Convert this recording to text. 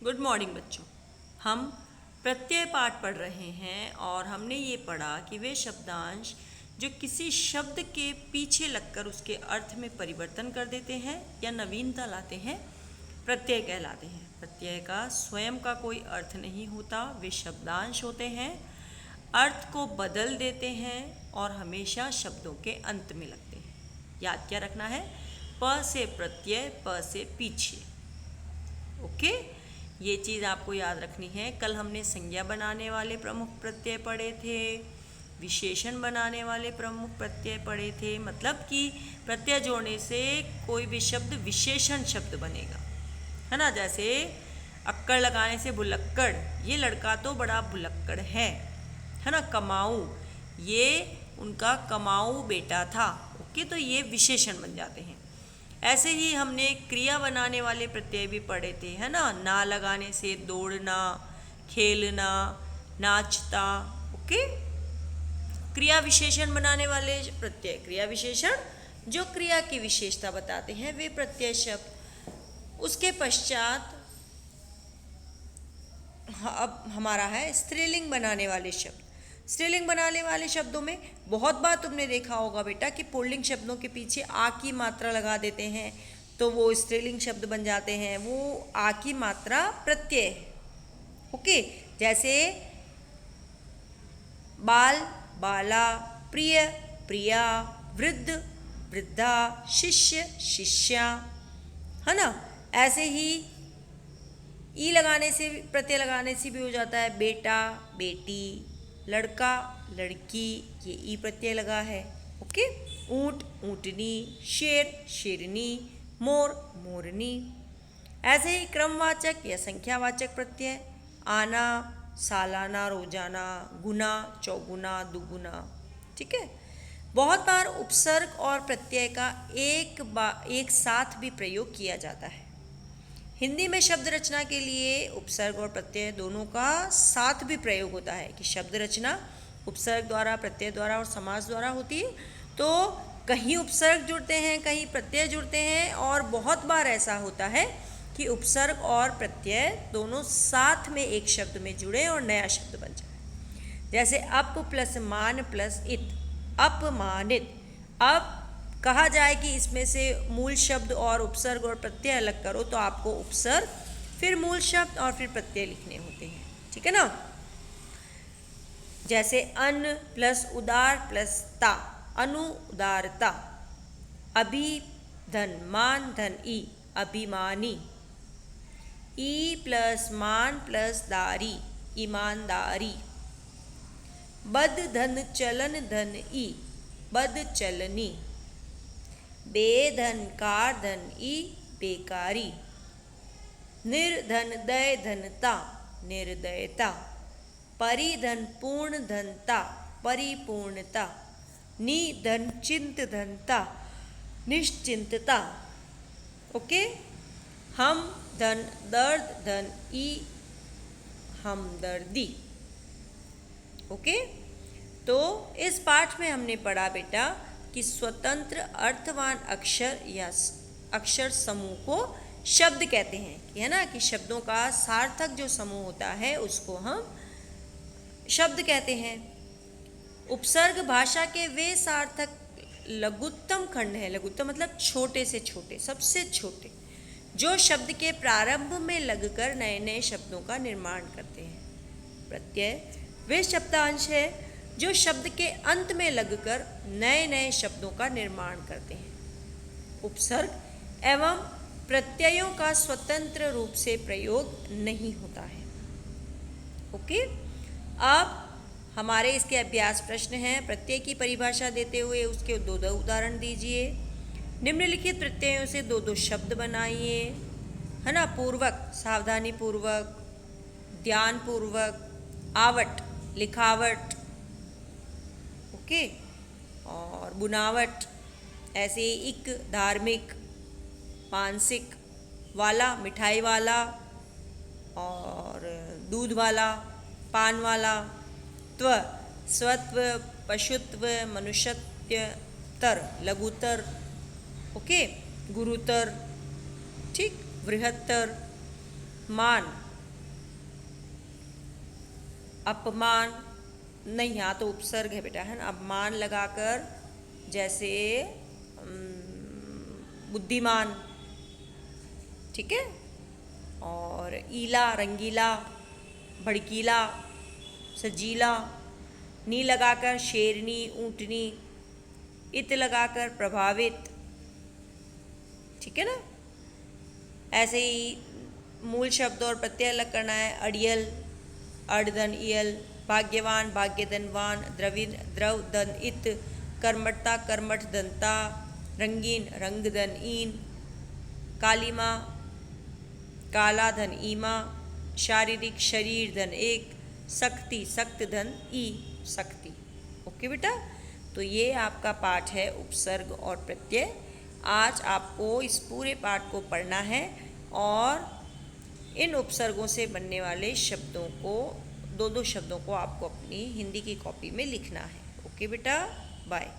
Good morning बच्चों। हम प्रत्यय पाठ पढ़ रहे हैं और हमने ये पढ़ा कि वे शब्दांश जो किसी शब्द के पीछे लगकर उसके अर्थ में परिवर्तन कर देते हैं या नवीनता लाते हैं प्रत्यय कहलाते हैं। प्रत्यय का स्वयं का कोई अर्थ नहीं होता, वे शब्दांश होते हैं, अर्थ को बदल देते हैं और हमेशा शब्दों के अंत में लगते हैं। याद क्या रखना है? प से प्रत्यय, प से पीछे। ओके, ये चीज़ आपको याद रखनी है। कल हमने संज्ञा बनाने वाले प्रमुख प्रत्यय पढ़े थे, विशेषण बनाने वाले प्रमुख प्रत्यय पढ़े थे। मतलब कि प्रत्यय जोड़ने से कोई भी शब्द विशेषण शब्द बनेगा, है ना। जैसे अक्कड़ लगाने से भुलक्कड़, ये लड़का तो बड़ा भुलक्कड़ है ना। कमाऊ, ये उनका कमाऊ बेटा था। ओके, तो ये विशेषण बन जाते हैं। ऐसे ही हमने क्रिया बनाने वाले प्रत्यय भी पढ़े थे, है ना लगाने से दौड़ना, खेलना, नाचता। ओके, क्रिया विशेषण बनाने वाले प्रत्यय, क्रिया विशेषण जो क्रिया की विशेषता बताते हैं, वे प्रत्यय शब्द। उसके पश्चात अब हमारा है स्त्रीलिंग बनाने वाले शब्द। स्त्रीलिंग बनाने वाले शब्दों में बहुत बार तुमने देखा होगा बेटा कि पुल्लिंग शब्दों के पीछे आ की मात्रा लगा देते हैं तो वो स्त्रीलिंग शब्द बन जाते हैं। वो आ की मात्रा प्रत्यय है। ओके, जैसे बाल, बाला, प्रिय, प्रिया, वृद्ध, वृद्धा, शिष्य, शिष्या, है ना। ऐसे ही ई लगाने से, प्रत्यय लगाने से भी हो जाता है बेटा, बेटी, लड़का, लड़की, ये ई प्रत्यय लगा है। ओके, ऊंट, ऊंटनी, शेर, शेरनी, मोर, मोरनी। ऐसे ही क्रमवाचक या संख्यावाचक प्रत्यय आना, सालाना, रोजाना, गुना, चौगुना, दुगुना। ठीक है। बहुत बार उपसर्ग और प्रत्यय का एक साथ भी प्रयोग किया जाता है। हिंदी में शब्द रचना के लिए उपसर्ग और प्रत्यय दोनों का साथ भी प्रयोग होता है कि शब्द रचना उपसर्ग द्वारा, प्रत्यय द्वारा और समास द्वारा होती है। तो कहीं उपसर्ग जुड़ते हैं, कहीं प्रत्यय जुड़ते हैं, और बहुत बार ऐसा होता है कि उपसर्ग और प्रत्यय दोनों साथ में एक शब्द में जुड़े और नया शब्द बन जाए। जैसे अप प्लस मान प्लस इत, अपमानित। अब कहा जाए कि इसमें से मूल शब्द और उपसर्ग और प्रत्यय अलग करो तो आपको उपसर्ग, फिर मूल शब्द और फिर प्रत्यय लिखने होते हैं। ठीक है ना। जैसे अन्न प्लस उदार प्लस ता, अनुदारता। अभी धन मान धन ई, अभिमानी। ई प्लस मान प्लस दारी, ईमानदारी। बद धन चलन धन ई, बद चलनी। बेधन कार धन ई, बेकारी। निर्धन दय धनता, निर्दयता। परिधन पूर्ण धनता, परिपूर्णता। निधन चिंत धनता, निश्चिंतता। ओके, हम धन दर्द धन ई, हमदर्दी। ओके, तो इस पाठ में हमने पढ़ा बेटा कि स्वतंत्र अर्थवान अक्षर या अक्षर समूह को शब्द कहते हैं, कि है ना, कि शब्दों का सार्थक जो समूह होता है उसको हम शब्द कहते हैं। उपसर्ग भाषा के वे सार्थक लघुत्तम खंड है। लघुत्तम मतलब छोटे से छोटे, सबसे छोटे, जो शब्द के प्रारंभ में लगकर नए नए शब्दों का निर्माण करते हैं। प्रत्यय वे शब्दांश है जो शब्द के अंत में लगकर नए नए शब्दों का निर्माण करते हैं। उपसर्ग एवं प्रत्ययों का स्वतंत्र रूप से प्रयोग नहीं होता है। ओके, अब हमारे इसके अभ्यास प्रश्न हैं। प्रत्यय की परिभाषा देते हुए उसके दो दो उदाहरण दीजिए। निम्नलिखित प्रत्ययों से दो दो शब्द बनाइए, है ना, पूर्वक, सावधानी पूर्वक, ध्यान पूर्वक। आवट, लिखावट, ओके, और बुनावट। ऐसे इक, धार्मिक, मानसिक। वाला, मिठाई वाला और दूध वाला, पान वाला। त्व, स्वत्व, पशुत्व, मनुष्यत्तर, लघुतर, ओके, गुरुतर, ठीक, बृहत्तर। मान, अपमान, नहीं यहाँ तो उपसर्ग है बेटा, है ना। अपमान लगाकर जैसे बुद्धिमान, ठीक है। और ईला रंगीला, भड़कीला, सजीला। नी लगाकर शेरनी, ऊँटनी। इत लगाकर प्रभावित, ठीक है ना। ऐसे ही मूल शब्द और प्रत्यय अलग करना है। अड़ियल, अर्धन इयल। भाग्यवान, भाग्यधनवान। द्रविण, द्रव धन इत। कर्मठता, कर्मठ दंता। रंगीन, रंग धन ईन। कालीमा, काला धन ईमा। शारीरिक, शरीर धन एक। शक्ति, सक्त धन ई, शक्ति। ओके बेटा, तो ये आपका पाठ है उपसर्ग और प्रत्यय। आज आपको इस पूरे पाठ को पढ़ना है और इन उपसर्गों से बनने वाले शब्दों को, दो दो शब्दों को आपको अपनी हिंदी की कॉपी में लिखना है। ओके बेटा, बाय।